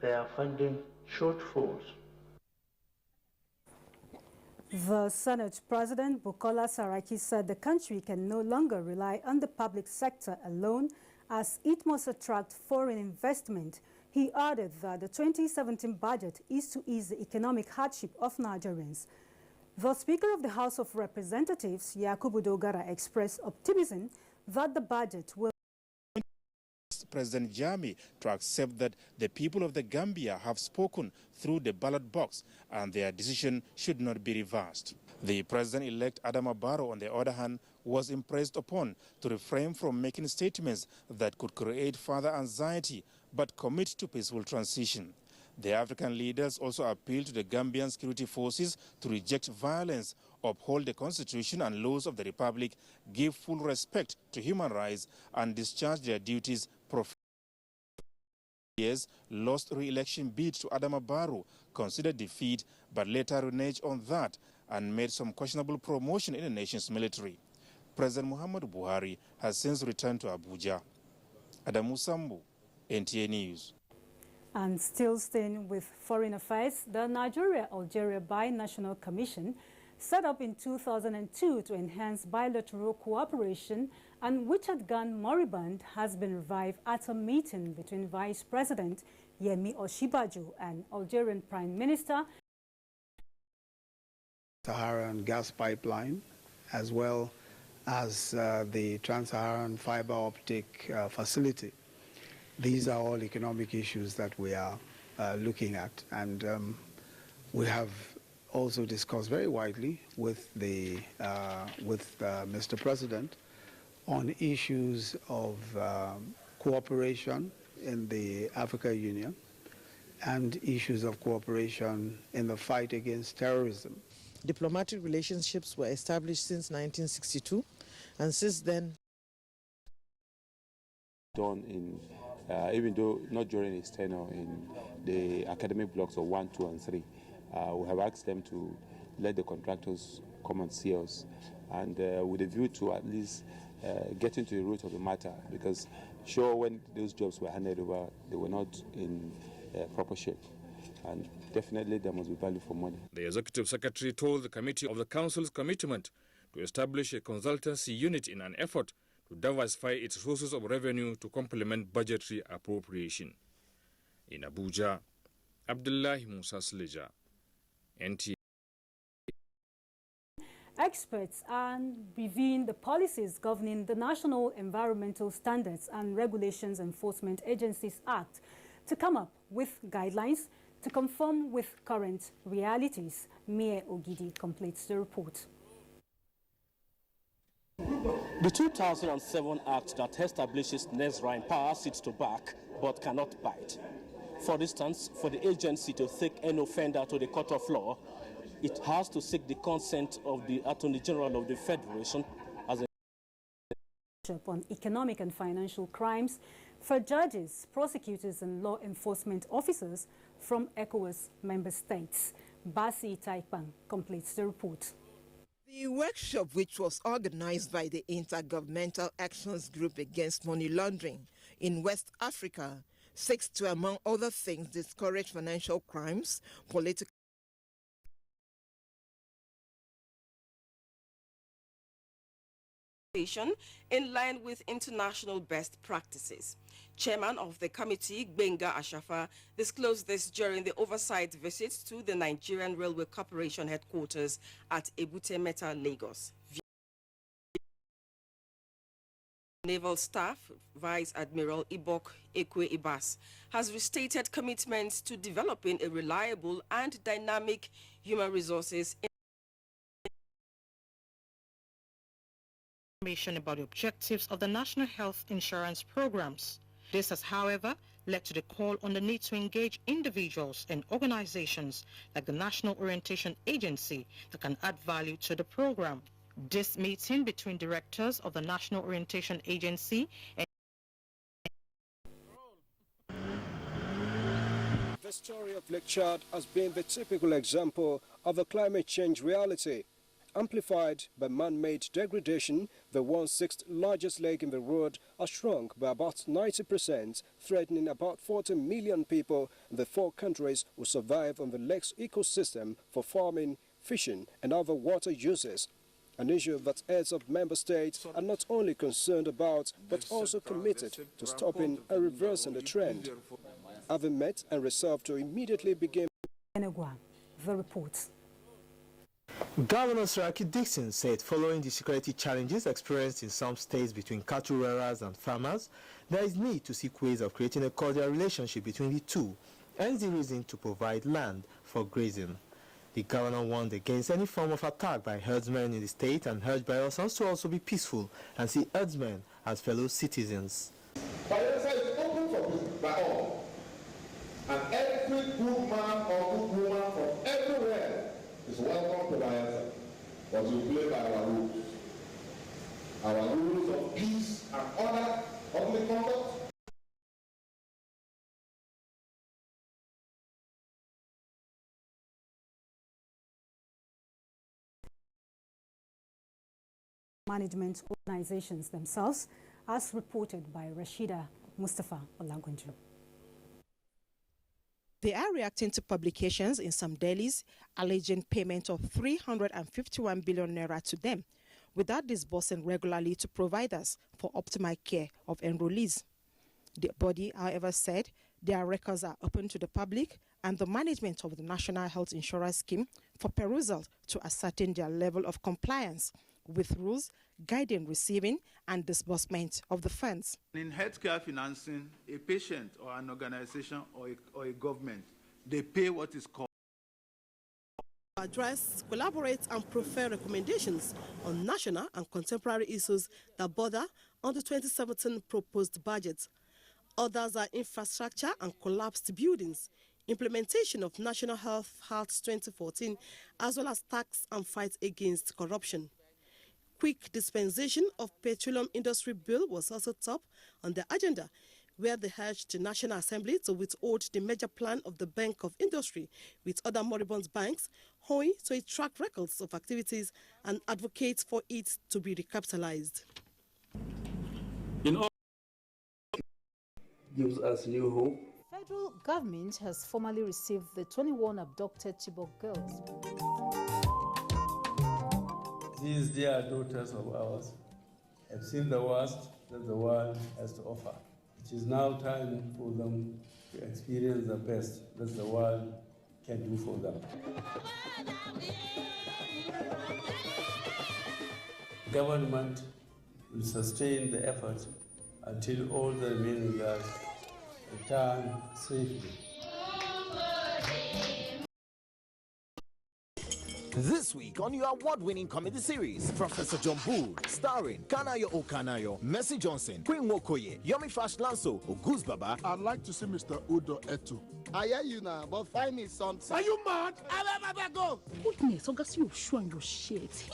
their funding shortfalls. The Senate President Bukola Saraki said the country can no longer rely on the public sector alone as it must attract foreign investment. He added that the 2017 budget is to ease the economic hardship of Nigerians. The Speaker of the House of Representatives, Yakubu Dogara, expressed optimism that the budget will President Jammeh to accept that the people of the Gambia have spoken through the ballot box and their decision should not be reversed. The President-elect Adama Barrow, on the other hand, was impressed upon to refrain from making statements that could create further anxiety but commit to peaceful transition. The African leaders also appealed to the Gambian security forces to reject violence, uphold the constitution and laws of the republic, give full respect to human rights and discharge their duties professionally. Years lost re-election bid to Adama Barrow, considered defeat but later reneged on that and made some questionable promotion in the nation's military. President Muhammadu Buhari has since returned to Abuja. Adamu Sambu, NTA News. And still staying with foreign affairs, the Nigeria-Algeria Binational Commission, set up in 2002 to enhance bilateral cooperation and which had gone moribund, has been revived at a meeting between Vice President Yemi Osinbajo and Algerian Prime Minister. Saharan gas pipeline, as well as the Trans-Saharan fiber optic facility. These are all economic issues that we are looking at, and we have also discussed very widely with Mr. President on issues of cooperation in the Africa Union and issues of cooperation in the fight against terrorism. Diplomatic relationships were established since 1962, and since then done in even though not during his tenure in the academic blocks of 1, 2, and 3. We have asked them to let the contractors come and see us, and with a view to at least getting to the root of the matter, because sure, when those jobs were handed over, they were not in proper shape, and definitely there must be value for money. The Executive Secretary told the committee of the Council's commitment to establish a consultancy unit in an effort to diversify its sources of revenue to complement budgetary appropriation. In Abuja, Abdullahi Musa Sleja, NTA. Experts are reviewing the policies governing the National Environmental Standards and Regulations Enforcement Agencies Act to come up with guidelines to conform with current realities. Mie Ogidi completes the report. The 2007 Act that establishes NESRA power sits to back but cannot bite. For instance, for the agency to take an offender to the court of law, it has to seek the consent of the Attorney General of the Federation as a on economic and financial crimes for judges, prosecutors and law enforcement officers from ECOWAS member states. Basi Taipang completes the report. The workshop, which was organized by the Intergovernmental Actions Group Against Money Laundering in West Africa, seeks to, among other things, discourage financial crimes, political in line with international best practices. Chairman of the committee, Gbenga Ashafa, disclosed this during the oversight visit to the Nigerian Railway Corporation headquarters at Ebute Metta, Lagos. Naval Staff Vice Admiral Ibok Ekwe Ibas has restated commitments to developing a reliable and dynamic human resources information about the objectives of the National Health Insurance Programs. This has, however, led to the call on the need to engage individuals and organizations like the National Orientation Agency that can add value to the program. This meeting between directors of the National Orientation Agency and the story of Lake Chad has been the typical example of a climate change reality. amplified by man-made degradation, the 1/6 largest lake in the world has shrunk by about 90%, threatening about 40 million people. The 4 countries will survive on the lake's ecosystem for farming, fishing, and other water uses. An issue that heads of member states are not only concerned about, but also committed to stopping and reversing the trend. Having met and resolved to immediately begin. The report. Governor Saraki Dixon said following the security challenges experienced in some states between cattle rearers and farmers, there is need to seek ways of creating a cordial relationship between the two, and the reason to provide land for grazing. The governor warned against any form of attack by herdsmen in the state and urged Bayelsans to also be peaceful and see herdsmen as fellow citizens. Bayelsa is open for business by all, and every good man or good woman from everywhere is welcome to Bayelsa, but we play by our rules. Our rules of peace and order, public conduct. Management organizations themselves, as reported by Rashida Mustafa Olangunju. They are reacting to publications in some dailies alleging payment of 351 billion naira to them without disbursing regularly to providers for optimal care of enrollees. The body, however, said their records are open to the public and the management of the National Health Insurance Scheme for perusal to ascertain their level of compliance with rules guiding receiving and disbursement of the funds. In healthcare financing, a patient or an organization or a government, they pay what is called address, collaborate and prefer recommendations on national and contemporary issues that border on the 2017 proposed budget. Others are infrastructure and collapsed buildings, implementation of National Health Act 2014, as well as tax and fight against corruption. Quick dispensation of petroleum industry bill was also top on the agenda, where they urged the National Assembly to withhold the major plan of the Bank of Industry with other moribund banks, owing to its track records of activities, and advocate for it to be recapitalized. In all, gives us new hope. Federal government has formally received the 21 abducted Chibok girls. These dear daughters of ours have seen the worst that the world has to offer. It is now time for them to experience the best that the world can do for them. Government will sustain the effort until all the remaining girls return safely. This week on your award-winning comedy series, Professor John Bull, starring Kanayo Okanayo, Mercy Johnson, Queen Wokoye, Yomi Fash Lanso, Oguz Baba. I'd like to see Mr. Udo Etu. I hear you now, but find me something. Are you mad? Go. Goodness, August, you show and your shit.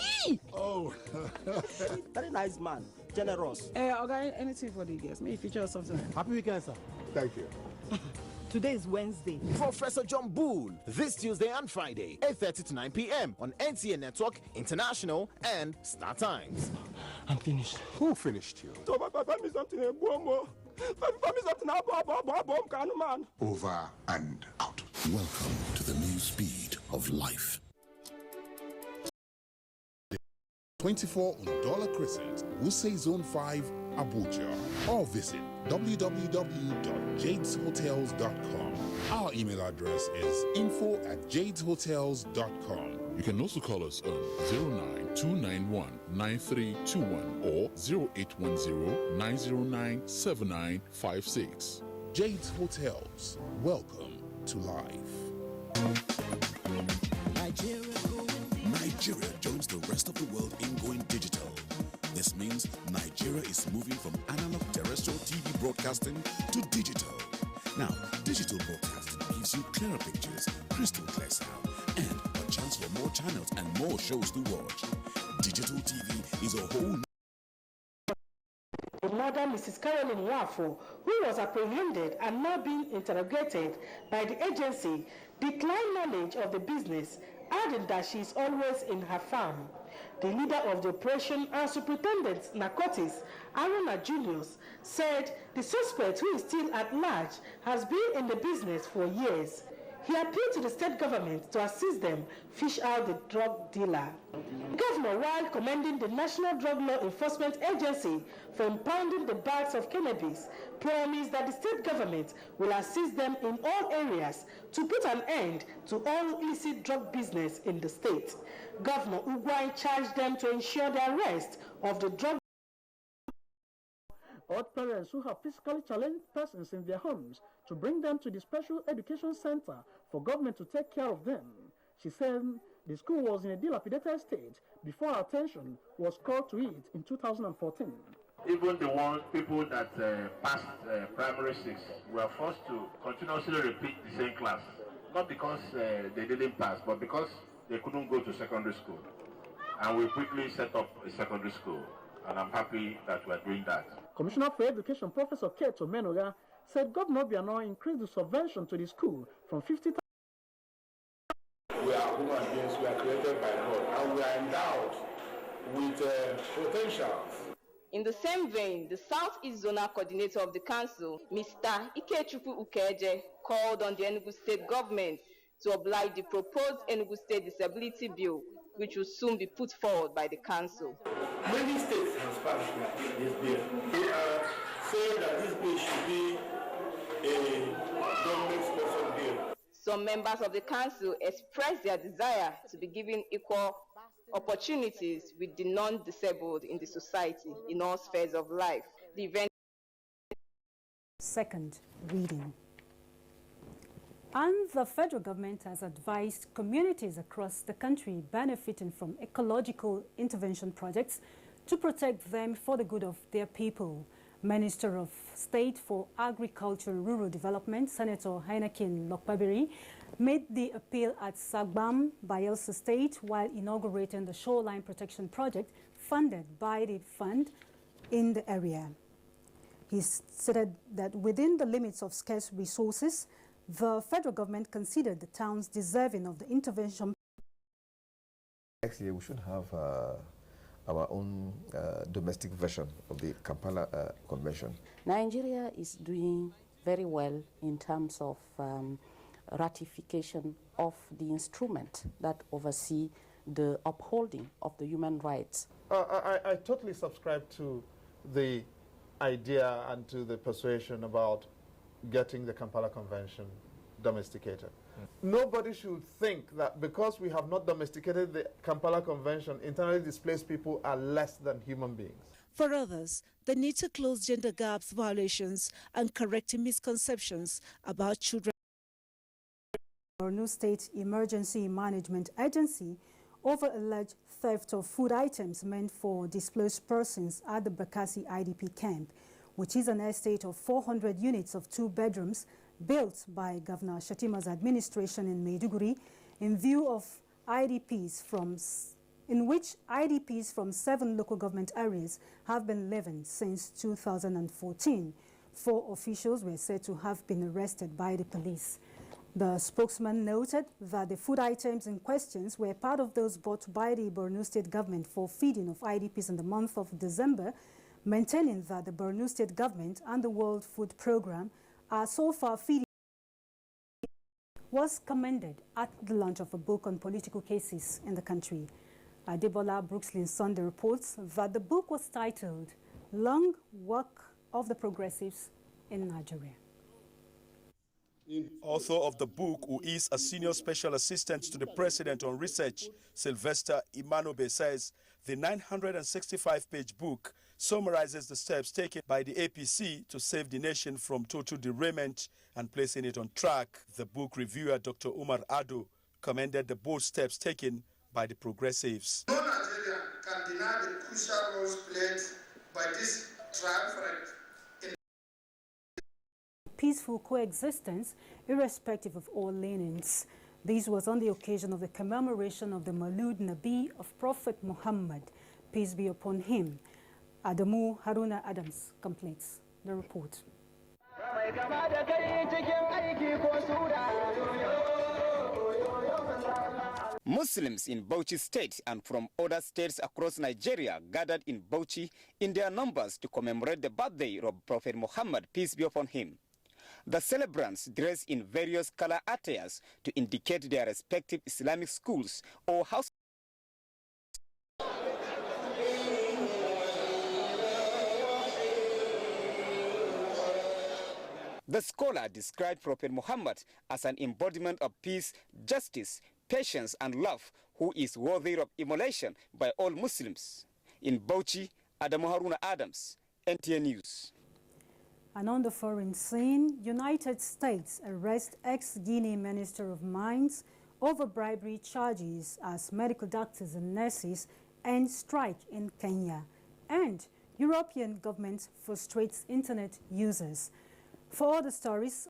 Oh. Very nice man, generous. Okay, anything for the guests. Maybe feature or something. Happy weekend, sir. Thank you. Today is Wednesday. Professor John Bull, this Tuesday and Friday, 8:30 to 9 p.m. on NTA Network, International, and Star Times. I'm finished. Who finished you? Over and out. Welcome to the new speed of life. 24 on Dollar Crescent, Wuse Zone 5, Abuja, or visit www.jadeshotels.com. Our email address is info@jadeshotels.com. You can also call us on 09291-9321 or 0810-909-7956. Jade's Hotels, welcome to life. Nigeria joins the rest of the world in going digital. This means Nigeria is moving from analog terrestrial TV broadcasting to digital. Now, digital broadcasting gives you clearer pictures, crystal clear sound, and a chance for more channels and more shows to watch. Digital TV is a whole The mother, Mrs. Caroline Wafo, who was apprehended and now being interrogated by the agency, declined knowledge of the business, adding that she is always in her farm. The leader of the operation and superintendent narcotics, Aruna Julius, said the suspect, who is still at large, has been in the business for years. He appealed to the state government to assist them fish out the drug dealer. The governor, while commending the National Drug Law Enforcement Agency for impounding the bags of cannabis, promised that the state government will assist them in all areas to put an end to all illicit drug business in the state. Governor Ugwai charged them to ensure the arrest of the drug. Urged parents who have physically challenged persons in their homes to bring them to the special education center for government to take care of them. She said the school was in a dilapidated state before attention was called to it in 2014. Even the people that passed primary 6 were forced to continuously repeat the same class, not because they didn't pass, but because they couldn't go to secondary school. And we quickly set up a secondary school, and I'm happy that we're doing that. Commissioner for Education, Professor Keto Menoga, said Governor Obiano increased the subvention to the school from 50,000. We are human beings, we are created by God, and we are endowed with potentials. In the same vein, the Southeast Zonal Coordinator of the Council, Mr. Ikechukwu Ukeje, called on the Enugu State government to oblige the proposed Enugu State Disability Bill, which will soon be put forward by the Council. Many states have passed this bill. They are saying that this bill should be a government-sponsored bill. Some members of the Council expressed their desire to be given equal opportunities with the non-disabled in the society in all spheres of life. The event. Second reading. And the federal government has advised communities across the country benefiting from ecological intervention projects to protect them for the good of their people. Minister of State for Agriculture and Rural Development, Senator Heineken Lokpabiri, made the appeal at Sagbam, Bayelsa State, while inaugurating the shoreline protection project funded by the fund in the area. He said that within the limits of scarce resources, the federal government considered the towns deserving of the intervention. Next year, we should have our own domestic version of the Kampala Convention. Nigeria is doing very well in terms of ratification of the instrument that oversee the upholding of the human rights. I totally subscribe to the idea and to the persuasion about getting the Kampala Convention domesticated. Nobody should think that because we have not domesticated the Kampala Convention, internally displaced people are less than human beings. For others, the need to close gender gaps, violations, and correcting misconceptions about children. Borno State Emergency Management Agency over alleged theft of food items meant for displaced persons at the Bakassi IDP camp, which is an estate of 400 units of 2 bedrooms built by Governor Shatima's administration in Maiduguri in view of IDPs in which IDPs from 7 local government areas have been living since 2014. 4 officials were said to have been arrested by the police. The spokesman noted that the food items in question were part of those bought by the Borno State government for feeding of IDPs in the month of December, maintaining that the Borno State government and the World Food Programme are so far feeding. Was commended at the launch of a book on political cases in the country. Adebola Brookslyn Sunday reports that the book was titled Long Work of the Progressives in Nigeria. Author of the book, who is a senior special assistant to the president on research, Sylvester Imanobe, says the 965-page book summarizes the steps taken by the APC to save the nation from total derailment and placing it on track. The book reviewer, Dr. Umar Ado, commended the bold steps taken by the progressives. No Nigerian can deny the crucial roles played by this triumvirate in peaceful coexistence, irrespective of all leanings. This was on the occasion of the commemoration of the Maulud Nabi of Prophet Muhammad, peace be upon him. Adamu Haruna Adams completes the report. Muslims in Bauchi State and from other states across Nigeria gathered in Bauchi in their numbers to commemorate the birthday of Prophet Muhammad, peace be upon him. The celebrants dress in various color attires to indicate their respective Islamic schools or houses. The scholar described Prophet Muhammad as an embodiment of peace, justice, patience and love, who is worthy of emulation by all Muslims. In Bauchi, Adamu Haruna Adams, NTN News. And on the foreign scene, United States arrest ex-Guinea Minister of Mines over bribery charges as medical doctors and nurses end strike in Kenya. And European government frustrates internet users. For all the stories,